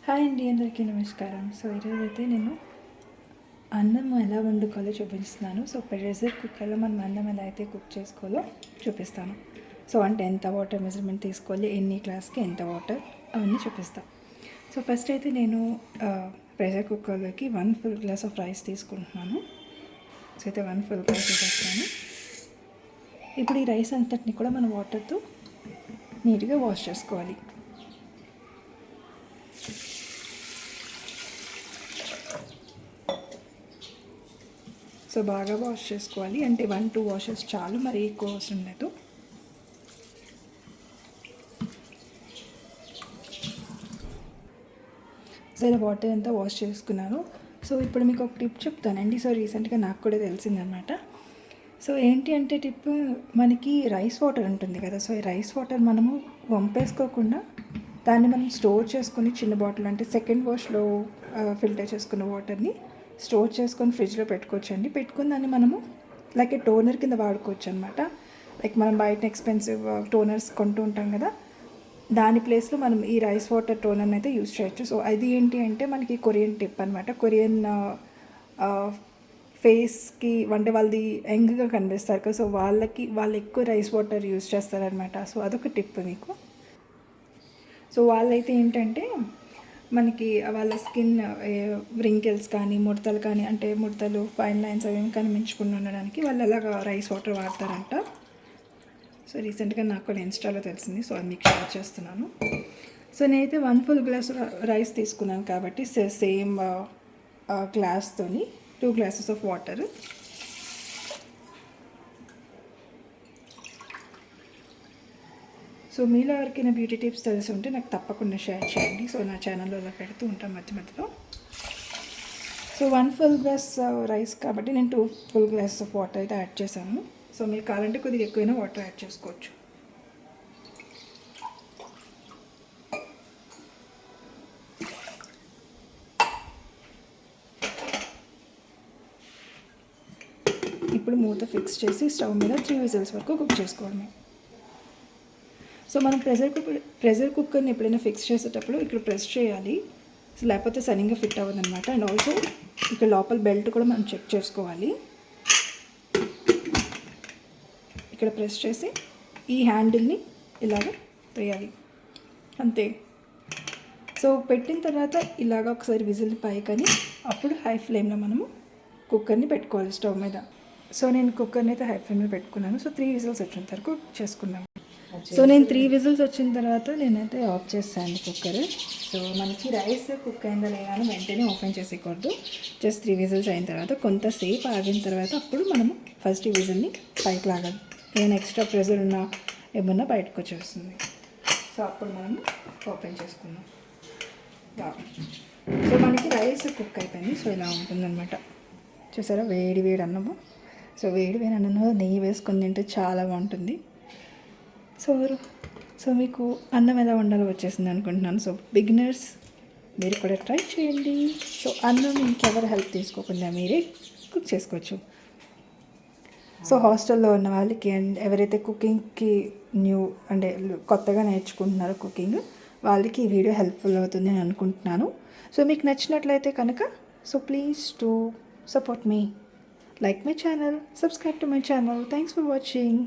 Hi అండి, అందరికీ నమస్కారం. సో ఈరోజైతే నేను అన్నం ఎలా వండుకోవాలో చూపిస్తున్నాను. సో ప్రెషర్ కుక్కర్లో మనం అన్నం ఎలా అయితే కుక్ చేసుకోవాలో చూపిస్తాను. సో అంటే ఎంత వాటర్ మెజర్మెంట్ తీసుకోవాలి, ఎన్ని గ్లాస్కి ఎంత వాటర్, అవన్నీ చూపిస్తాను. సో ఫస్ట్ అయితే నేను ప్రెషర్ కుక్కర్లోకి 1 ఫుల్ గ్లాస్ ఆఫ్ రైస్ తీసుకుంటున్నాను. సో అయితే 1 ఫుల్ గ్లాస్ వేసేస్తాను. ఇప్పుడు ఈ రైస్ అంతటిని కూడా మనం వాటర్తో నీట్గా వాష్ చేసుకోవాలి. సో బాగా వాష్ చేసుకోవాలి, అంటే 1-2 వాషెస్ చాలు, మరి ఎక్కువ అవసరం లేదు. సో ఇలా వాటర్ అంతా వాష్ చేసుకున్నాను. సో ఇప్పుడు మీకు ఒక టిప్ చెప్తానండి. సో రీసెంట్గా నాకు కూడా తెలిసిందనమాట. సో ఏంటి అంటే టిప్, మనకి రైస్ వాటర్ ఉంటుంది కదా, సో ఈ రైస్ వాటర్ మనము వంపేసుకోకుండా దాన్ని మనం స్టోర్ చేసుకుని చిన్న బాటిల్, అంటే సెకండ్ వాష్లో ఫిల్టర్ చేసుకున్న వాటర్ని స్టోర్ చేసుకొని ఫ్రిడ్జ్లో పెట్టుకోవచ్చు అండి. పెట్టుకుని దాన్ని మనము లైక్ టోనర్ కింద వాడుకోవచ్చు అనమాట. లైక్ మనం బయట ఎక్స్పెన్సివ్ టోనర్స్ కొంటూ ఉంటాం కదా, దాని ప్లేస్లో మనం ఈ రైస్ వాటర్ టోనర్ని అయితే యూజ్ చేయొచ్చు. సో అది ఏంటి అంటే మనకి కొరియన్ టిప్ అనమాట. కొరియన్ ఫేస్కి అంటే వాళ్ళది యంగ్గా కనిపిస్తారు కదా, సో వాళ్ళు ఎక్కువ రైస్ వాటర్ యూజ్ చేస్తారనమాట. సో అదొక టిప్ మీకు. సో వాళ్ళైతే ఏంటంటే మనకి వాళ్ళ స్కిన్ వ్రింకిల్స్ కానీ ముడతలు కానీ, అంటే ముడతలు ఫైన్ లైన్స్ అవి కనిపించకుండా ఉండడానికి వాళ్ళు అలాగా రైస్ వాటర్ వాడతారంట. సో రీసెంట్గా నాకు కూడా ఇన్స్టాలో తెలిసింది, సో అది మీకు షేర్ చేస్తున్నాను. సో నేనైతే 1 ఫుల్ గ్లాస్ రైస్ తీసుకున్నాను కాబట్టి సేమ్ గ్లాస్తోని 2 గ్లాసెస్ ఆఫ్ వాటర్. సో మీలో ఎవరికైనా బ్యూటీ టిప్స్ తెలిసి ఉంటే నాకు తప్పకుండా షేర్ చేయండి. సో నా ఛానల్లో అలా పెడుతూ ఉంటాను మధ్య మధ్యలో. సో 1 ఫుల్ గ్లాస్ రైస్ కాబట్టి నేను 2 ఫుల్ గ్లాస్ ఆఫ్ వాటర్ అయితే యాడ్ చేశాను. సో మీరు కావాలంటే కొద్దిగా ఎక్కువైనా వాటర్ యాడ్ చేసుకోవచ్చు. ఇప్పుడు మూత ఫిక్స్ చేసి స్టవ్ మీద 3 విజిల్స్ వరకు కుక్ చేసుకోవడమే. సో మనం ప్రెషర్ కుక్కర్ని ఎప్పుడైనా ఫిక్స్ చేసేటప్పుడు ఇక్కడ ప్రెస్ చేయాలి, సో లేకపోతే సరిగ్గా ఫిట్ అవ్వదు అనమాట. అండ్ ఆల్సో ఇక్కడ లోపల బెల్ట్ కూడా మనం చెక్ చేసుకోవాలి. ఇక్కడ ప్రెస్ చేసి ఈ హ్యాండిల్ని ఇలాగ వేయాలి, అంతే. సో పెట్టిన తర్వాత ఇలాగ ఒకసారి విజిల్ పైకని అప్పుడు హై ఫ్లేమ్లో మనము కుక్కర్ని పెట్టుకోవాలి స్టవ్ మీద. సో నేను కుక్కర్ని అయితే హై ఫ్లేమ్లో పెట్టుకున్నాను. సో 3 విజిల్స్ వచ్చిన వరకు చేసుకున్నాను. సో నేను 3 విజిల్స్ వచ్చిన తర్వాత నేనైతే ఆఫ్ చేస్తాను కుక్కర్. సో మనకి రైస్ కుక్ అయిందా లేదా అని వెంటనే ఓపెన్ చేసేయకూడదు. జస్ట్ 3 విజిల్స్ అయిన తర్వాత కొంతసేపు ఆగిన తర్వాత అప్పుడు మనము ఫస్ట్ ఈ విజిల్ని పైకి లాగాలి. ఏమైనా ఎక్స్ట్రా ప్రెషర్ ఉన్నా ఏమన్నా బయటకు వచ్చేస్తుంది. సో అప్పుడు మనము ఓపెన్ చేసుకుందాం. సో మనకి రైస్ కుక్ అయిపోయింది. సో ఇలా ఉంటుందన్నమాట. చూసారా, వేడి వేడి అన్నము. సో వేడి వేడి అన్నంలో నెయ్యి వేసుకొని తింటే చాలా బాగుంటుంది. సో మీకు అన్నం ఎలా వండాలో వచ్చేసింది అనుకుంటున్నాను. సో బిగినర్స్ మీరు కూడా ట్రై చేయండి. సో అన్నం ఇంకెవరు హెల్ప్ తీసుకోకుండా మీరే కుక్ చేసుకోవచ్చు. సో హాస్టల్లో ఉన్న వాళ్ళకి అండ్ ఎవరైతే కుకింగ్కి అంటే కొత్తగా నేర్చుకుంటున్నారో కుకింగ్, వాళ్ళకి ఈ వీడియో హెల్ప్ఫుల్ అవుతుంది అని అనుకుంటున్నాను. సో మీకు నచ్చినట్లయితే కనుక so please to support me, like my channel, subscribe to my channel. Thanks for watching.